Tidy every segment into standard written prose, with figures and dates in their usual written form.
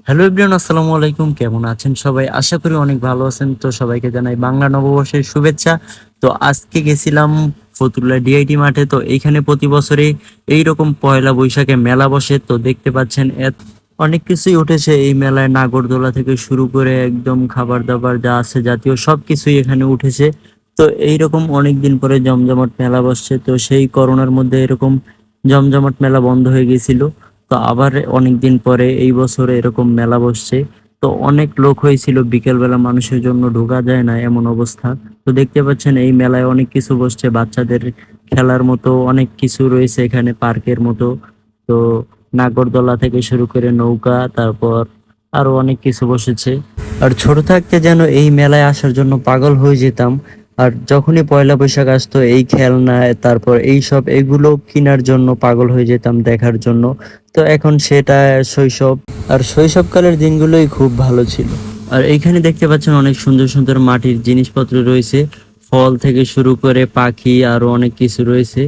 Hello everyone, আসসালামু আলাইকুম। কেমন আছেন সবাই? আশা করি অনেক ভালো আছেন। তো সবাইকে জানাই বাংলা নববর্ষের শুভেচ্ছা। তো আজকে গেছিলাম ফতুল্লা ডিআইটি মাঠে। তো এইখানে প্রতি বছরে এইরকম পয়লা বৈশাখে মেলা বসে। তো দেখতে পাচ্ছেন অনেক কিছুই উঠেছে এই মেলায়, নাগরদোলা থেকে শুরু করে একদম খাবার দাবার যা আছে জাতীয় সবকিছুই এখানে উঠেছে। তো এইরকম অনেক দিন পরে জমজমাট মেলা বসছে। তো সেই করোনার মধ্যে এরকম জমজমাট মেলা বন্ধ হয়ে গেছিল। তো আবার অনেকদিন পরে এই বছর এরকম মেলা বসছে। তো অনেক লোক হয়েছিল, বিকেলবেলা মানুষের জন্য ঢোকা যায় না এমন অবস্থা। তো দেখতে পাচ্ছেন এই মেলায় অনেক কিছু বসছে, বাচ্চাদের খেলার মতো অনেক কিছু রয়েছে এখানে, পার্কের মতো। তো নাগরদোলা থেকে শুরু করে নৌকা, তারপর আরো অনেক কিছু বসেছে। আর ছোট থাকতে যেন এই মেলায় আসার জন্য পাগল হয়ে যেতাম। আর যখনই পয়লা বৈশাখ আসতো এই খেলনা, তারপর এই সব এগুলো কেনার জন্য পাগল হয়ে যেতাম, দেখার জন্য। তো এখন সেটা শৈশব, আর শৈশবকালের দিনগুলোই খুব ভালো ছিল। আর এইখানে দেখতে পাচ্ছেন অনেক সুন্দর সুন্দর মাটির জিনিসপত্র রয়েছে, ফল থেকে শুরু করে পাখি আরো অনেক কিছু রয়েছে।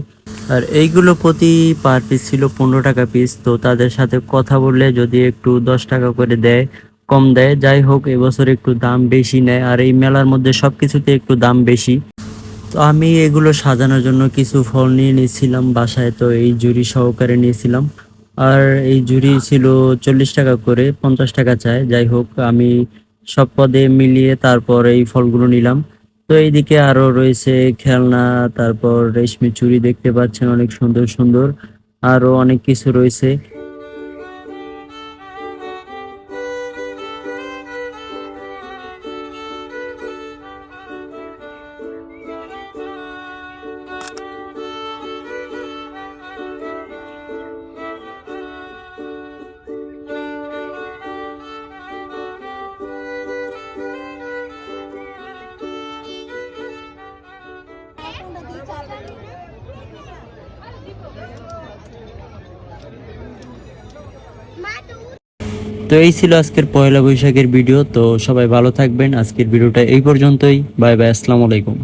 আর এইগুলো প্রতি পার পিস ছিল 15 টাকা পিস। তো তাদের সাথে কথা বললে যদি একটু 10 টাকা করে দেয়, কম দেয়। যাই হোক, এবছর একটু দাম বেশি নেয়, আর এই মেলার মধ্যে সবকিছুতে একটু দাম বেশি। তো আমি এগুলো সাজানোর জন্য কিছু ফল নিয়ে নিয়েছিলাম বাসায়। তো এই ঝুড়ি সহকারে নিয়েছিলাম। আর এই ঝুড়ি ছিল 40 টাকা করে, 50 টাকা চায়। যাই হোক, আমি সব পদে মিলিয়ে তারপর এই ফলগুলো নিলাম। তো এইদিকে আরো রয়েছে খেলনা, তারপর রেশমি চুড়ি দেখতে পাচ্ছেন অনেক সুন্দর সুন্দর, আরো অনেক কিছু রয়েছে। তো এই ছিল আজকের পয়লা বৈশাখের ভিডিও। তো সবাই ভালো থাকবেন। আজকের ভিডিওটা এই পর্যন্তই। বাই বাই, আসসালামু আলাইকুম।